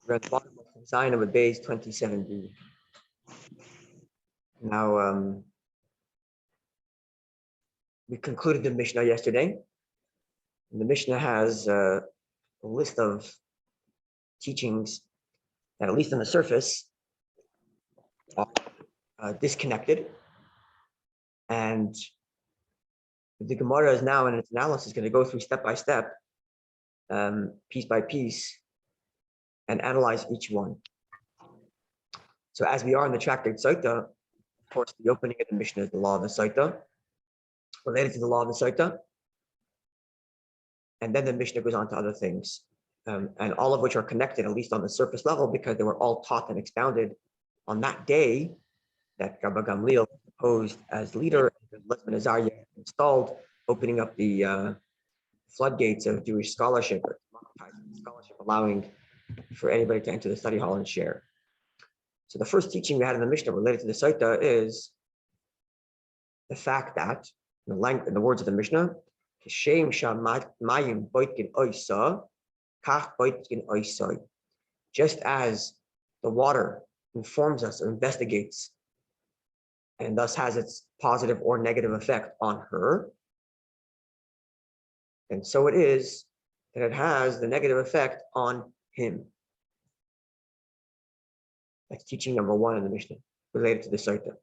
We're at the bottom of Zion of Base 27b. Now, we concluded the Mishnah yesterday. And the Mishnah has a list of teachings that, at least on the surface, are disconnected. And the Gemara is now in its analysis going to go through step by step, piece by piece, and analyze each one. So as we are in the tractate Sotah, of course, the opening of the Mishnah is the law of the Sotah, related to the law of the Sotah. And then the Mishnah goes on to other things, and all of which are connected, at least on the surface level, because they were all taught and expounded on that day that Rabbi Gamliel proposed as leader, and Letzman Azariah installed, opening up the floodgates of Jewish scholarship, or democratizing scholarship, allowing for anybody to enter the study hall and share. So the first teaching we had in the Mishnah related to the Sotah is the fact that, in the words of the Mishnah, just as the water informs us or investigates and thus has its positive or negative effect on her, and so it is that it has the negative effect on him. That's teaching number one in the Mishnah related to the Sotah.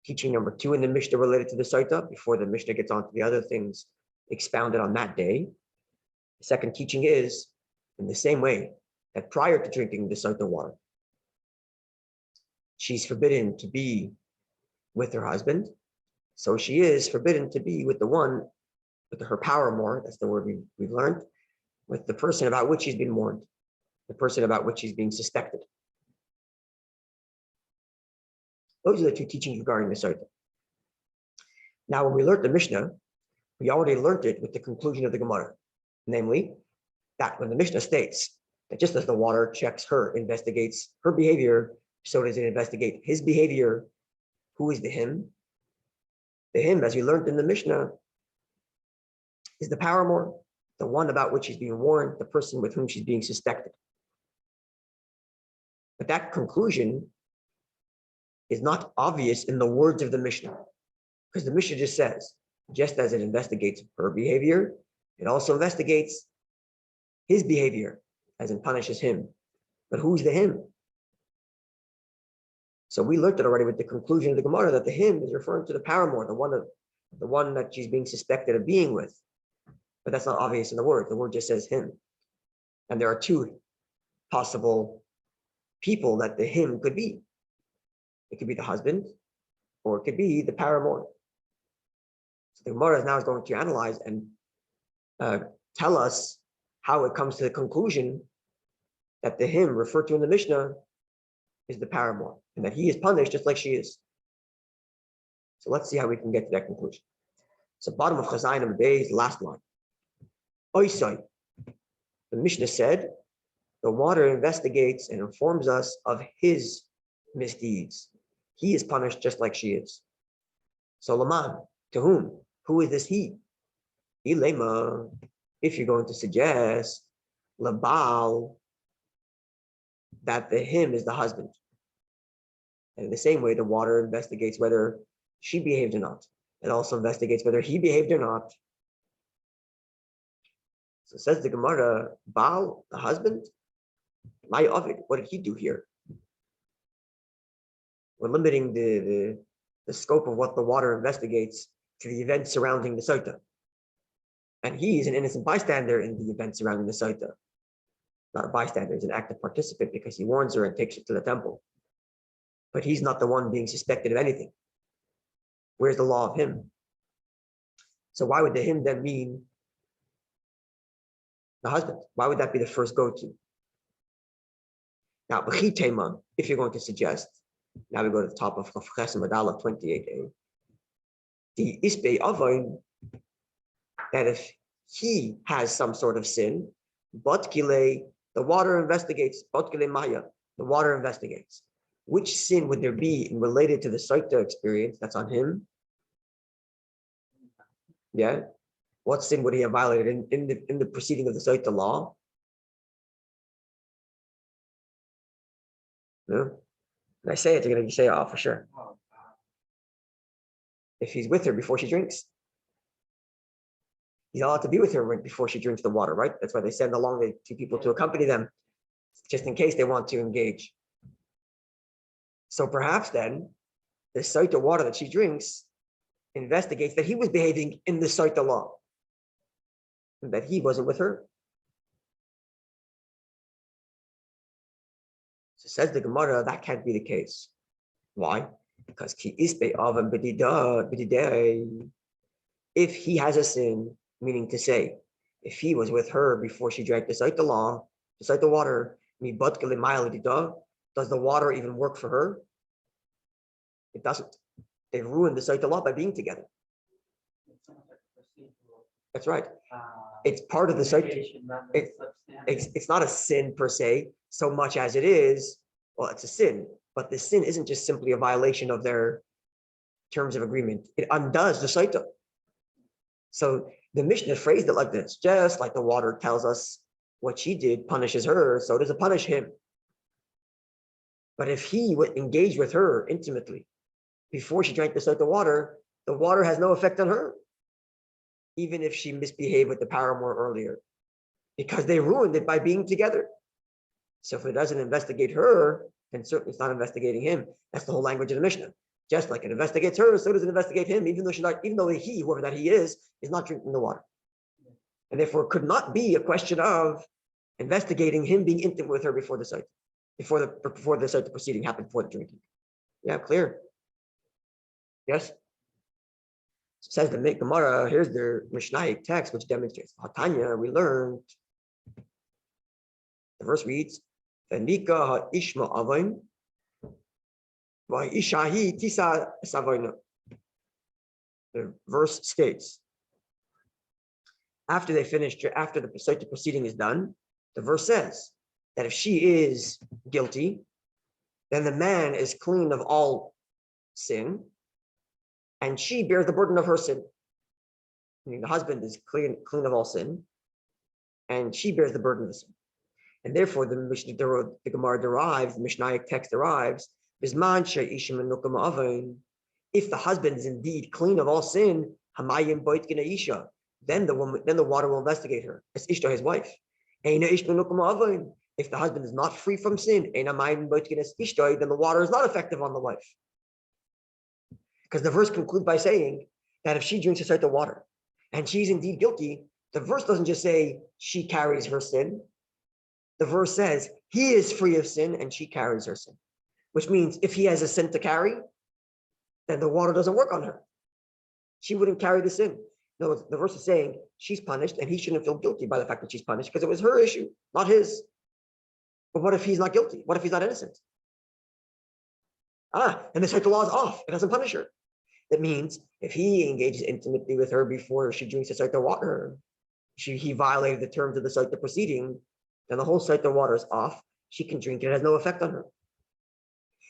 Teaching number two in the Mishnah related to the Sotah, before the Mishnah gets on to the other things expounded on that day. The second teaching is, in the same way that prior to drinking the Sotah water, she's forbidden to be with her husband, so she is forbidden to be with the one, with her paramour, that's the word we've learned, with the person about which she's been warned, the person about which she's being suspected. Those are the two teachings regarding the Sotah. Now, when we learned the Mishnah, we already learned it with the conclusion of the Gemara, namely, that when the Mishnah states that just as the water checks her, investigates her behavior, so does it investigate his behavior. Who is the him? The him, as we learned in the Mishnah, is the paramour, the one about which she's being warned, the person with whom she's being suspected. But that conclusion is not obvious in the words of the Mishnah, because the Mishnah just says, just as it investigates her behavior, it also investigates his behavior, as in punishes him. But who's the him? So we looked at already with the conclusion of the Gemara that the him is referring to the paramour, the one that she's being suspected of being with. But that's not obvious in the word. The word just says him. And there are two possible people that the him could be. It could be the husband, or it could be the paramour. So the Gemara now is going to analyze and tell us how it comes to the conclusion that the him referred to in the Mishnah is the paramour, and that he is punished just like she is. So let's see how we can get to that conclusion. So bottom of Chazayin of Bey's last line. Oisai. The Mishnah said, the water investigates and informs us of his misdeeds. He is punished just like she is. So Laman, to whom? Who is this he? Ilema, if you're going to suggest Labal, that the him is the husband. And in the same way, the water investigates whether she behaved or not. It also investigates whether he behaved or not. So says the Gemara, Baal, the husband, my Ovid, what did he do here? We're limiting the scope of what the water investigates to the events surrounding the Sotah. And he is an innocent bystander in the events surrounding the Sotah. Not a bystander, he's an active participant because he warns her and takes her to the temple. But he's not the one being suspected of anything. Where's the law of him? So why would the him then mean the husband? Why would that be the first go-to? Now, if you're going to suggest, now we go to the top of Chesem Adala 28a. The Isbei Avoin, that if he has some sort of sin, Botkile, the water investigates, Botkile Maya, the water investigates. Which sin would there be related to the Sotah experience that's on him? Yeah. What sin would he have violated in the proceeding of the Sotah law? No? When I say it, they're going to say, oh, for sure. If he's with her before she drinks, he's allowed to be with her before she drinks the water, right? That's why they send along the two people to accompany them, just in case they want to engage. So perhaps then, the Sotah water that she drinks investigates that he was behaving in the Sotah law, and that he wasn't with her. So says the Gemara, that can't be the case. Why? Because if he has a sin, meaning to say, if he was with her before she drank the Sotah law, the Sotah water, does the water even work for her? It doesn't. They've ruined the Sotah law by being together. That's right. It's part of the Sotah. It's not a sin per se, so much as it is, well, it's a sin, but the sin isn't just simply a violation of their terms of agreement. It undoes the Sotah. So the Mishnah phrased it like this: just like the water tells us what she did punishes her, so does it punish him. But if he would engage with her intimately before she drank the Sotah water, the water has no effect on her, even if she misbehaved with the paramour earlier, because they ruined it by being together. So if it doesn't investigate her, then certainly it's not investigating him. That's the whole language of the Mishnah. Just like it investigates her, so does it investigate him, even though he, whoever that he is not drinking the water. And therefore, it could not be a question of investigating him being intimate with her before the Sotah, before the Sotah proceeding happened, before the drinking. Yeah, clear. Yes. Says the Gemara, here's the Mishnaic text, which demonstrates. Hatanya, we learned. The verse reads, "Venika ha'ishma avain, va'ishahi tisa savaina." The verse states, after the Sotah proceeding is done, the verse says that if she is guilty, then the man is clean of all sin, and she bears the burden of her sin. Meaning the husband is clean of all sin, and she bears the burden of the sin. And therefore, the Gemara derives, the Mishnaic text derives, if the husband is indeed clean of all sin, then the water will investigate her. It's Ishto, his wife. If the husband is not free from sin, then the water is not effective on the wife. Because the verse concludes by saying that if she drinks a Sotah water and she's indeed guilty, the verse doesn't just say she carries her sin. The verse says he is free of sin and she carries her sin, which means if he has a sin to carry, then the water doesn't work on her. She wouldn't carry the sin. No, the verse is saying she's punished and he shouldn't feel guilty by the fact that she's punished because it was her issue, not his. But what if he's not guilty? What if he's not innocent? And the Sotah law is off. It doesn't punish her. That means if he engages intimately with her before she drinks the Sotah water, he violated the terms of the Sotah proceeding, then the whole Sotah water is off. She can drink it. It has no effect on her.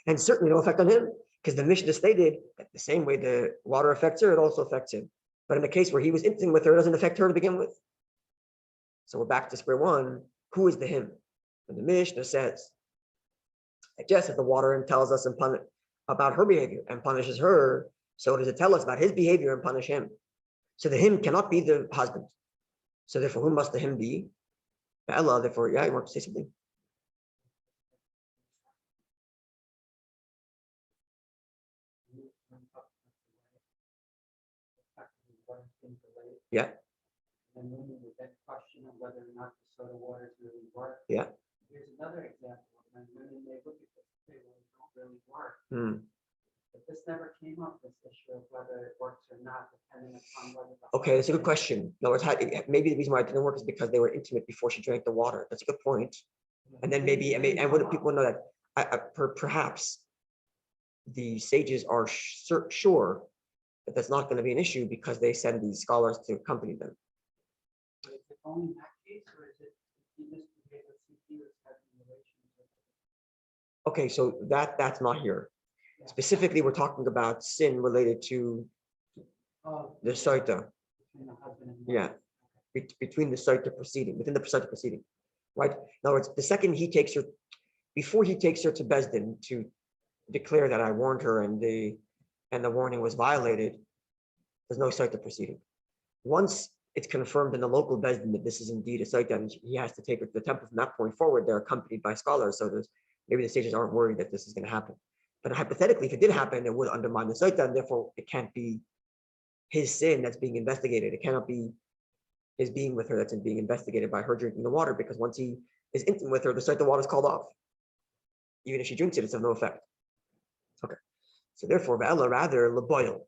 And certainly no effect on him, because the Mishnah stated that the same way the water affects her, it also affects him. But in the case where he was intimate with her, it doesn't affect her to begin with. So we're back to square one. Who is the him? And the Mishnah says, just as the water and tells us about her behavior and punishes her, so does it tell us about his behavior and punish him. So the him cannot be the husband. So therefore, who must the him be? Allah, therefore, yeah, you want to say something? Yeah. And then with that question of whether or not the Sotah waters really work. Yeah. Here's another example. When women may look at this and say, well, it don't really work. But this never came up, this issue of whether it works or not, depending upon whether okay, that's a good question. In other words, maybe the reason why it didn't work is because they were intimate before she drank the water. That's a good point. And then and what do people know that perhaps the sages are sure that that's not going to be an issue because they send these scholars to accompany them. Is it only in that case, or is it he misbehaved with CP or having relations with it? Okay, so that's not here. Yeah. Specifically, we're talking about sin related to the Sotah. Yeah, between the Sotah proceeding, within the Sotah proceeding, right? In other words, the second he takes her, before he takes her to Bezdin to declare that I warned her and the warning was violated, there's no Sotah proceeding. Once it's confirmed in the local Bezdin that this is indeed a Sotah, and he has to take her to the temple from that point forward, they're accompanied by scholars, so maybe the sages aren't worried that this is going to happen. But hypothetically, if it did happen, it would undermine the Sotah, and therefore it can't be his sin that's being investigated. It cannot be his being with her that's being investigated by her drinking the water, because once he is intimate with her, the Sotah water is called off. Even if she drinks it, it's of no effect. Okay. So therefore, Ve'ela, rather, Leboil.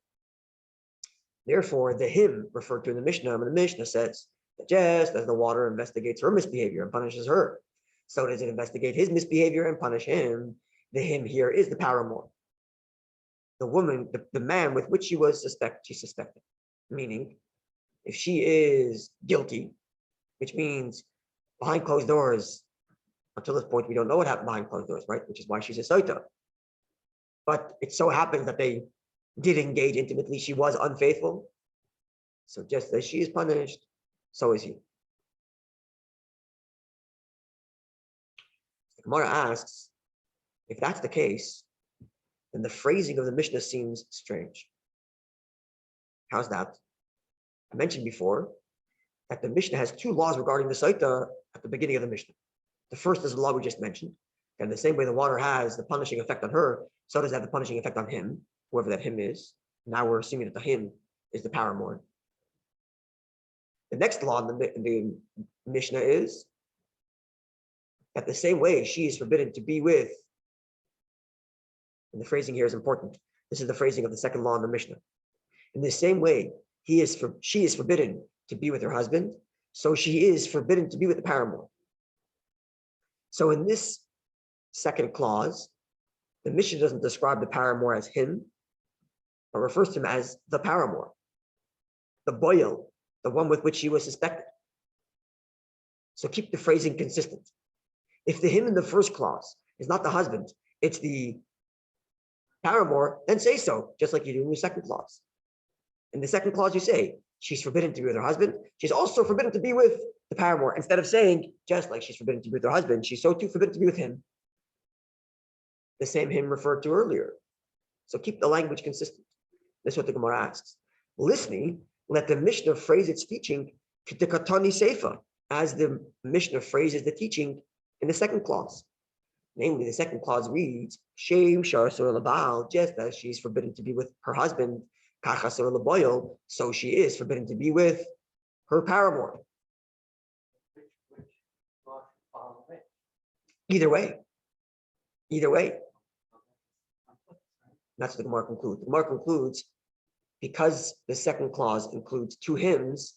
Therefore, the him referred to in the Mishnah, and the Mishnah says that just as the water investigates her misbehavior and punishes her, so does it investigate his misbehavior and punish him. The him here is the paramour. The woman, the man with which she suspected. Meaning, if she is guilty, which means behind closed doors, until this point, we don't know what happened behind closed doors, right? Which is why she's a Sotah. But it so happens that they did engage intimately. She was unfaithful. So just as she is punished, so is he. The Gemara asks, if that's the case, then the phrasing of the Mishnah seems strange. How's that? I mentioned before that the Mishnah has two laws regarding the Sotah at the beginning of the Mishnah. The first is the law we just mentioned. And the same way the water has the punishing effect on her, so does it have the punishing effect on him, whoever that him is. Now we're assuming that the him is the paramour. The next law in the Mishnah is that the same way she is forbidden to be with, and the phrasing here is important. This is the phrasing of the second law in the Mishnah. In the same way, she is forbidden to be with her husband, so she is forbidden to be with the paramour. So in this second clause, the Mishnah doesn't describe the paramour as him, but refers to him as the paramour, the boil, the one with which she was suspected. So keep the phrasing consistent. If the him in the first clause is not the husband, it's the paramour, then say so, just like you do in the second clause. In the second clause, you say, she's forbidden to be with her husband. She's also forbidden to be with the paramour. Instead of saying, just like she's forbidden to be with her husband, she's so too forbidden to be with him. The same him referred to earlier. So keep the language consistent. That's what the Gemara asks. Listening, let the Mishnah phrase its teaching k'tekatani seifa, as the Mishnah phrases the teaching in the second clause. Namely, the second clause reads, Shem shar sur labal, just as she's forbidden to be with her husband, kacha sur laboyel, so she is forbidden to be with her paramour. Either way. That's what the Gemara concludes. The Gemara concludes, because the second clause includes two hymns,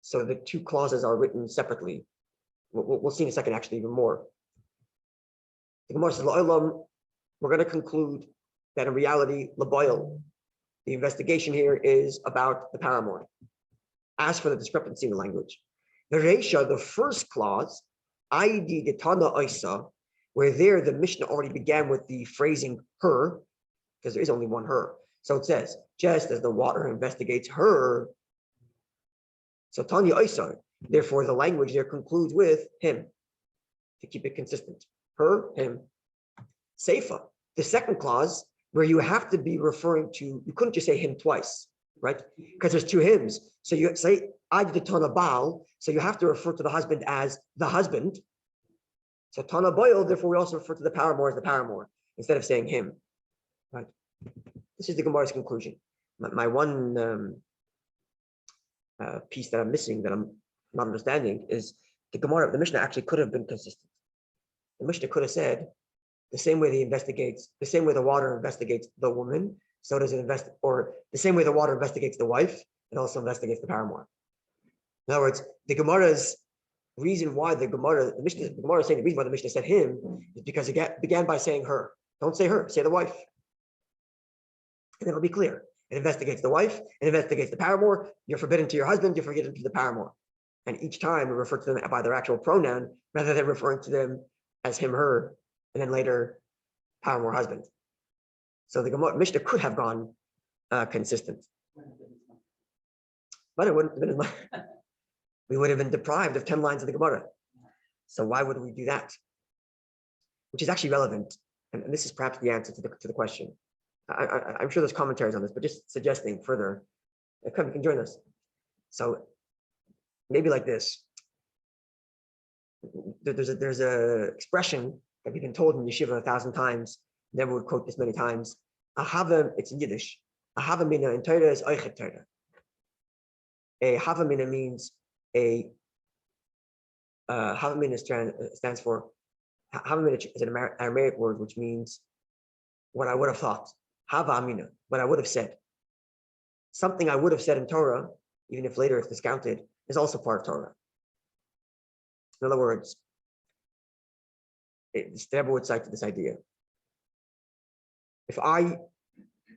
so the two clauses are written separately. We'll see in a second, actually, even more. The Gemara says, we're going to conclude that in reality, Laboil, the investigation here is about the paramour. As for the discrepancy in the language, the Reisha, the first clause, Aidi Detana Isa, where there the Mishnah already began with the phrasing her, because there is only one her. So it says, just as the water investigates her, so Tanya Isa, therefore the language there concludes with him, to keep it consistent. Her, him. Seifa, the second clause, where you have to be referring to, you couldn't just say him twice, right? Because there's two hymns. So you say, Adi Tana Baal, so you have to refer to the husband as the husband. So Tana Boil, therefore we also refer to the paramour as the paramour, instead of saying him. Right? This is the Gemara's conclusion. My one piece that I'm missing, that I'm not understanding, is the Gemara, the Mishnah actually could have been consistent. The Mishnah could have said, the same way the water investigates the woman, so does it or the same way the water investigates the wife, it also investigates the paramour. In other words, the Gemara's reason why the Gemara is saying the reason why the Mishnah said him is because it began by saying her. Don't say her, say the wife. And it'll be clear. It investigates the wife, it investigates the paramour. You're forbidden to your husband, you're forbidden to the paramour. And each time we refer to them by their actual pronoun rather than referring to them as him, her, and then later paramour, husband. So the Gemara Mishnah could have gone consistent. But it wouldn't have been as much. We would have been deprived of 10 lines of the Gemara. So why would we do that? which is actually relevant, and this is perhaps the answer to the question. I'm sure there's commentaries on this, but just suggesting further. Come, you can join us. So maybe like this. There's a expression that we've been told in yeshiva 1,000 times. Never would quote this many times. Ahava, it's in Yiddish. Ahava mina in Torah is oichet Torah. A havamina means a havamina stands for havamina is an Aramaic word which means what I would have thought. Havamina, what I would have said. Something I would have said in Torah, even if later it's discounted, is also part of Torah. In other words, the Rebbe would cite this idea. If I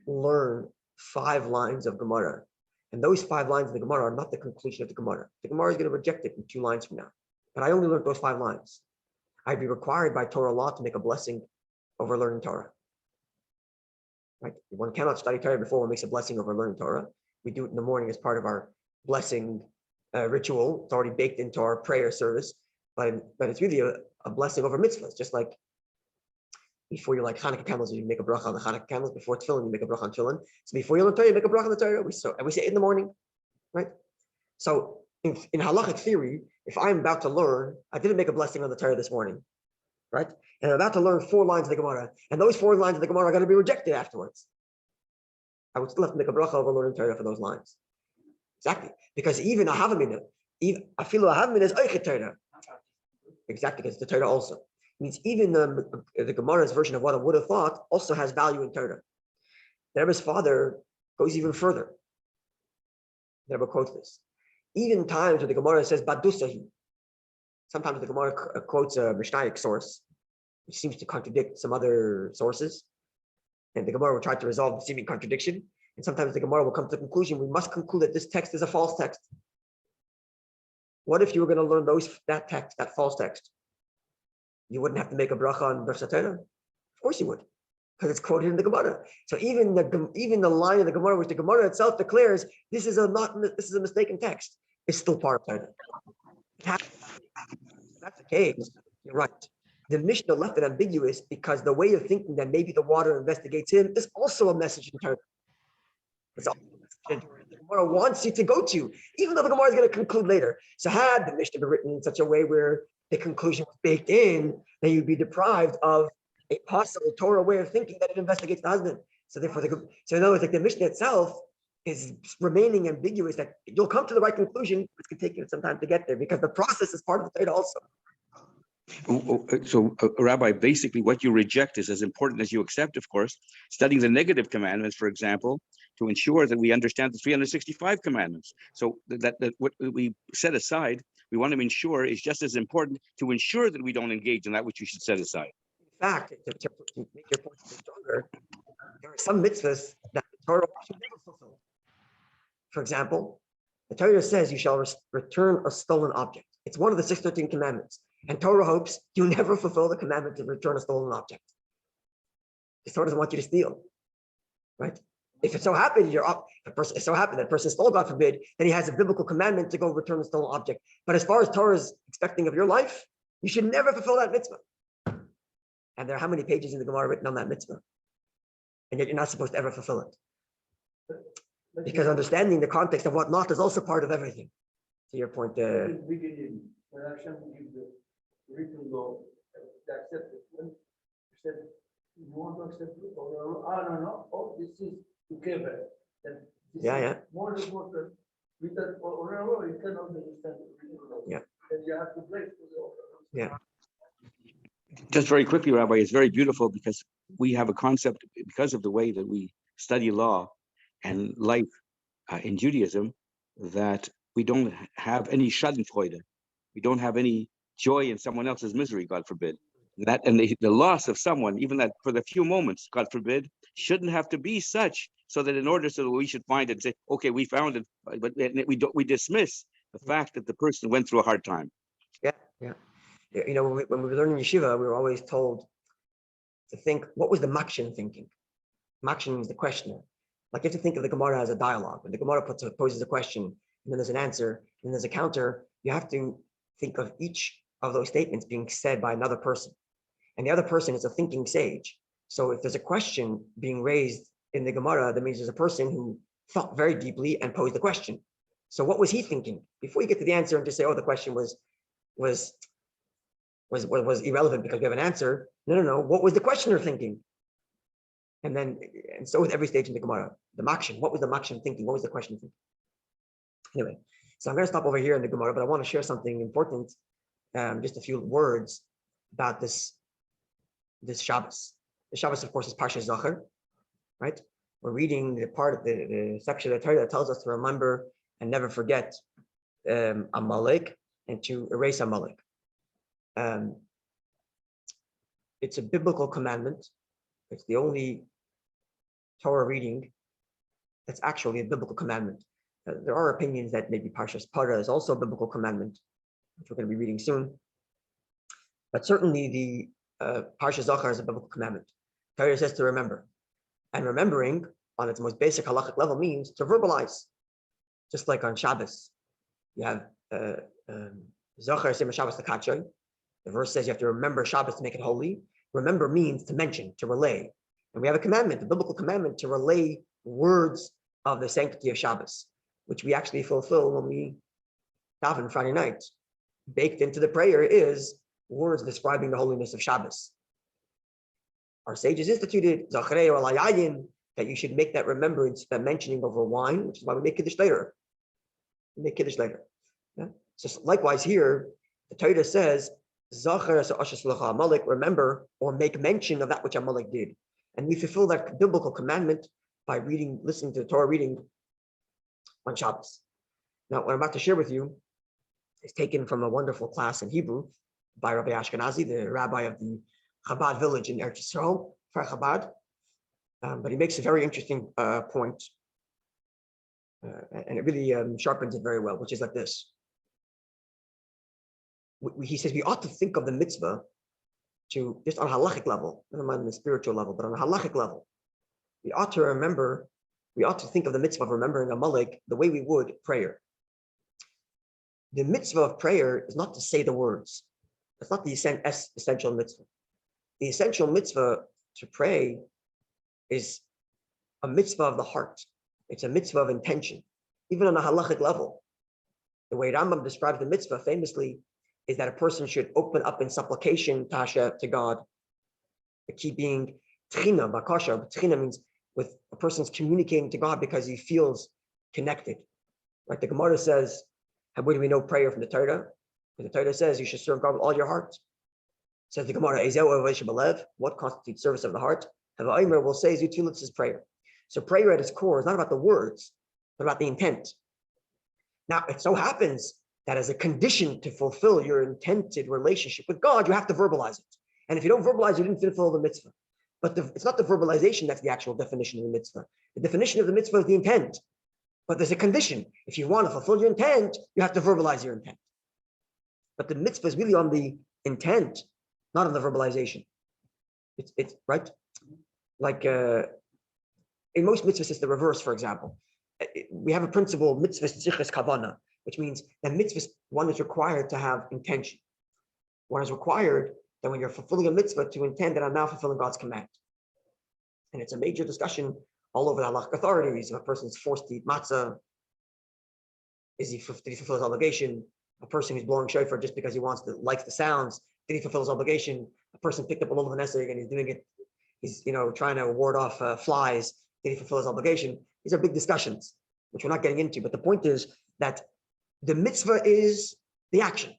learn 5 lines of Gemara, and those 5 lines of the Gemara are not the conclusion of the Gemara is going to reject it in 2 lines from now. But I only learned those 5 lines. I'd be required by Torah law to make a blessing over learning Torah. Right? One cannot study Torah before one makes a blessing over learning Torah. We do it in the morning as part of our blessing ritual. It's already baked into our prayer service, but it's really a blessing over mitzvahs, just like before you light Hanukkah candles, you make a bracha on the Hanukkah candles. Before tefillin, you make a bracha on tefillin. So before you learn Torah, you make a bracha on the Torah. We say it in the morning, right? So in halachic theory, if I'm about to learn, I didn't make a blessing on the Torah this morning, right? And I'm about to learn 4 lines of the Gemara, and those 4 lines of the Gemara are going to be rejected afterwards. I would still have to make a bracha over learning Torah for those lines. Exactly, because even a havamina, even afilu havamina is oichet Torah. Exactly, because the Torah also. It means even the Gemara's version of what I would have thought also has value in Torah. The Rebbe's father goes even further. The Rebbe quotes this. Even times where the Gemara says badusahi, sometimes the Gemara quotes a Mishnaic source, which seems to contradict some other sources, and the Gemara will try to resolve the seeming contradiction. And sometimes the Gemara will come to the conclusion, we must conclude that this text is a false text. What if you were going to learn that text, that false text? You wouldn't have to make a bracha on Parshas Zachor? Of course you would, because it's quoted in the Gemara. So even the line in the Gemara, which the Gemara itself declares this is a mistaken text, is still part of Torah. If that's the case, you're right. The Mishnah left it ambiguous because the way of thinking that maybe the water investigates him is also a message in Torah. It's also a message the Gemara wants you to go to, even though the Gemara is going to conclude later. So had the Mishnah been written in such a way where the conclusion was baked in, then you'd be deprived of a possible Torah way of thinking that it investigates the husband. So therefore, in other words, like the Mishnah itself is remaining ambiguous, that you'll come to the right conclusion, but it's going to take you some time to get there because the process is part of the Torah also. So, Rabbi, basically what you reject is as important as you accept, of course, studying the negative commandments, for example, to ensure that we understand the 365 commandments. So that what we set aside, we want to ensure is just as important to ensure that we don't engage in that which we should set aside. In fact, to make your point stronger, there are some mitzvahs that the Torah should never fulfill. For example, the Torah says you shall return a stolen object. It's one of the 613 commandments. And Torah hopes you never fulfill the commandment to return a stolen object. The Torah doesn't want you to steal, right? If it so happened that person stole, God forbid, then he has a biblical commandment to go return a stolen object. But as far as Torah is expecting of your life, you should never fulfill that mitzvah. And there are how many pages in the Gemara written on that mitzvah? And yet you're not supposed to ever fulfill it. Because understanding the context of what not is also part of everything. To your point, written law to accept it. When you said you want to accept it, or no, this is to cover. More important written or you cannot understand written law. Yeah. Then you have to place the yeah. Just very quickly, Rabbi, it's very beautiful because we have a concept, because of the way that we study law and life in Judaism, that we don't have any schadenfreude. We don't have any joy in someone else's misery, God forbid. And the loss of someone, even that for the few moments, God forbid, shouldn't have to be such so that in order so that we should find it and say, okay, we found it, but we dismiss the fact that the person went through a hard time. Yeah. You know, when we were learning yeshiva, we were always told to think, what was the makshin thinking? Makshin means the questioner. Like you have to think of the Gemara as a dialogue. When the Gemara poses a question, and then there's an answer, and there's a counter, you have to think of each of those statements being said by another person. and the other person is a thinking sage. So if there's a question being raised in the Gemara, that means there's a person who thought very deeply and posed the question. So what was he thinking? Before you get to the answer and just say, oh, the question was irrelevant because we have an answer. No. What was the questioner thinking? And so with every stage in the Gemara, the Makshin, what was the Makshin thinking? What was the question thinking? Anyway, so I'm going to stop over here in the Gemara, but I want to share something important, just a few words about this Shabbos. The Shabbos, of course, is Parshas Zachor, right? We're reading the part of the section of the Torah that tells us to remember and never forget Amalek and to erase Amalek. It's a biblical commandment. It's the only Torah reading that's actually a biblical commandment. There are opinions that maybe Parshas Zachor is also a biblical commandment, which we're going to be reading soon. But certainly the Parshas Zachor is a biblical commandment. Torah says to remember. And remembering on its most basic halachic level means to verbalize. Just like on Shabbos, you have Zachor Sema Shabbos L'Kachay. The verse says you have to remember Shabbos to make it holy. Remember means to mention, to relay. And we have a commandment, a biblical commandment to relay words of the sanctity of Shabbos, which we actually fulfill when we daven Friday night. Baked into the prayer is words describing the holiness of Shabbos. Our sages instituted Zachrei or Layayin, that you should make that remembrance, that mentioning over wine, which is why we make Kiddush later. We make Kiddush later. Yeah? So likewise here, the Torah says, Amalek, remember or make mention of that which Amalek did. And we fulfill that biblical commandment by listening to the Torah reading on Shabbos. Now, what I'm about to share with you is taken from a wonderful class in Hebrew by Rabbi Ashkenazi, the rabbi of the Chabad village in Eretz Yisrael, for Chabad. But he makes a very interesting point, and it really sharpens it very well, which is like this. He says we ought to think of the mitzvah to just on a halachic level, never mind on the spiritual level, but on a halachic level. We ought to think of the mitzvah of remembering Amalek the way we would prayer. The mitzvah of prayer is not to say the words. That's not the essential mitzvah. The essential mitzvah to pray is a mitzvah of the heart. It's a mitzvah of intention, even on a halachic level. The way Rambam describes the mitzvah famously is that a person should open up in supplication, Tasha, to God. The key being tchina, bakasha. Tchina means with a person's communicating to God because he feels connected. Like the Gemara says, where do we know prayer from the Torah? Because the Torah says you should serve God with all your heart. Says the Gemara, what constitutes service of the heart? Hava will say Zutulitz is prayer. So prayer at its core is not about the words, but about the intent. Now, it so happens that as a condition to fulfill your intended relationship with God, you have to verbalize it. And if you don't verbalize, you didn't fulfill the mitzvah. But it's not the verbalization that's the actual definition of the mitzvah. The definition of the mitzvah is the intent. But there's a condition. If you want to fulfill your intent, you have to verbalize your intent. But the mitzvah is really on the intent, not on the verbalization. It's right. Like in most mitzvahs, it's the reverse. For example, we have a principle, mitzvah tzichas kavana, which means that mitzvah, one is required to have intention. One is required that when you're fulfilling a mitzvah to intend that I'm now fulfilling God's command. And it's a major discussion all over the halachic authorities. If a person's forced to eat matzah, did he fulfill his obligation? A person who's blowing shofar just because he likes the sounds, did he fulfill his obligation? A person picked up a little of an essay and he's doing it, he's trying to ward off flies, did he fulfill his obligation? These are big discussions, which we're not getting into. But the point is that the mitzvah is the action.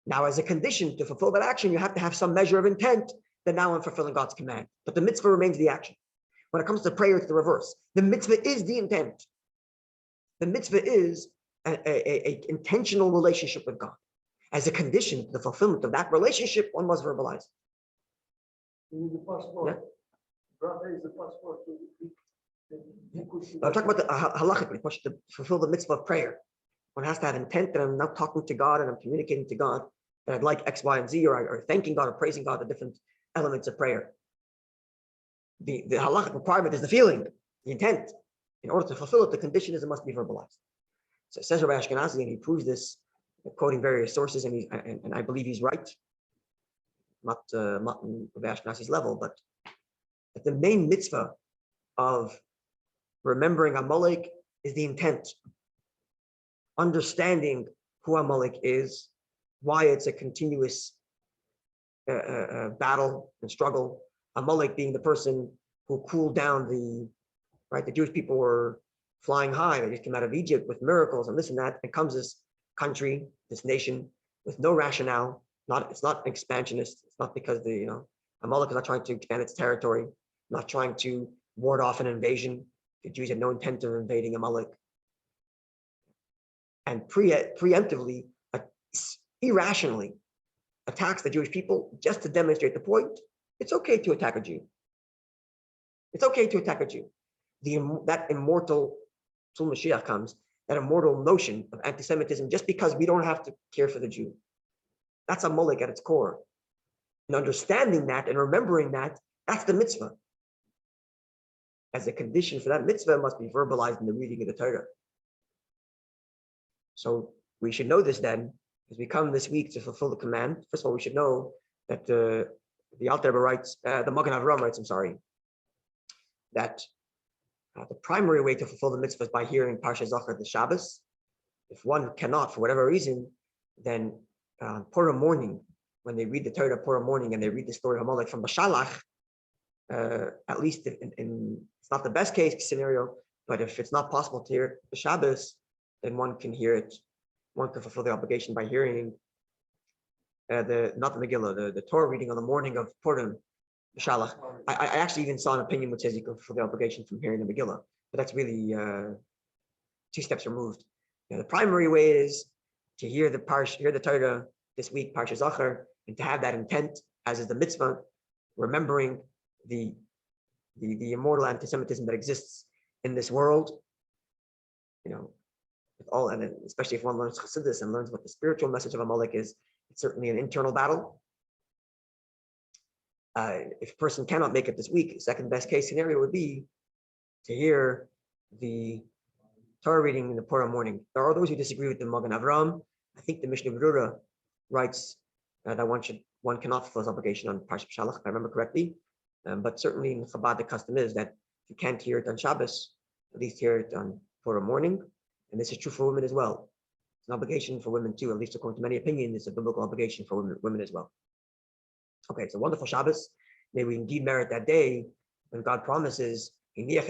Now, as a condition to fulfill that action, you have to have some measure of intent that now I'm fulfilling God's command. But the mitzvah remains the action. When it comes to prayer, it's the reverse. The mitzvah is the intent. The mitzvah is an intentional relationship with God. As a condition to the fulfillment of that relationship, one must verbalize. You need the passport. Yeah. Brother is the passport. I'm talking about the halachically, to fulfill the mitzvah of prayer. One has to have intent that I'm now talking to God and I'm communicating to God that I'd like X, Y, and Z, or thanking God or praising God, the different elements of prayer. The halachic requirement is the feeling, the intent. In order to fulfill it, the condition is it must be verbalized. So it says Rabbi Ashkenazi, and he proves this, quoting various sources, and I believe he's right. not mutton of Ashkenazi's level, but that the main mitzvah of remembering Amalek is the intent, understanding who Amalek is, why it's a continuous battle and struggle. Amalek being the person who cooled down the Jewish people were flying high. They just came out of Egypt with miracles and this and that. And comes this country, this nation, with no rationale. It's not expansionist. It's not because Amalek is not trying to expand its territory, not trying to ward off an invasion. The Jews had no intent of invading Amalek. And preemptively, irrationally attacks the Jewish people just to demonstrate the point. It's okay to attack a Jew. It's okay to attack a Jew. That immortal, till Mashiach comes, that immortal notion of anti-Semitism, just because we don't have to care for the Jew. That's Amalek at its core. And understanding that and remembering that, that's the mitzvah. As a condition for that mitzvah, it must be verbalized in the reading of the Torah. So we should know this then, as we come this week to fulfill the command. First of all, we should know that the Alter Rebbe writes, the Magen Avraham writes, that the primary way to fulfill the mitzvah is by hearing Parshas Zachor the Shabbos. If one cannot, for whatever reason, then Purim morning, when they read the Torah Purim morning and they read the story of Amalek from Bashalach, at least it's not the best case scenario, but if it's not possible to hear the Shabbos, then one can hear it. One can fulfill the obligation by hearing not the Megillah, the Torah reading on the morning of Purim, Shalach. I actually even saw an opinion which says you can fulfill the obligation from hearing the Megillah, but that's really 2 steps removed. The primary way is to hear the Torah this week, Parshas Zachor, and to have that intent, as is the mitzvah, remembering the immortal anti-Semitism that exists in this world. With all, and especially if one learns Chassidus and learns what the spiritual message of Amalek is, it's certainly an internal battle. If a person cannot make it this week, the second best case scenario would be to hear the Torah reading in the Purim morning. There are those who disagree with the Magen Avraham. I think the Mishnah Berurah writes that one cannot fulfill his obligation on Parshas Shalach, if I remember correctly. But certainly in Chabad, the custom is that if you can't hear it on Shabbos, at least hear it on Purim morning. And this is true for women as well. It's an obligation for women too, at least according to many opinions, it's a biblical obligation for women as well. Okay, it's a wonderful Shabbos. May we indeed merit that day when God promises, that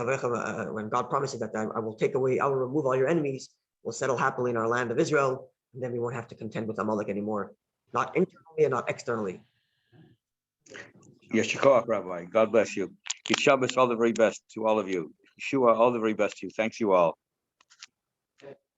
I will remove all your enemies, we'll settle happily in our land of Israel, and then we won't have to contend with Amalek anymore, not internally and not externally. Yeshua, Rabbi. God bless you. Give Shabbos all the very best to all of you. Yeshua, all the very best to you. Thanks you all.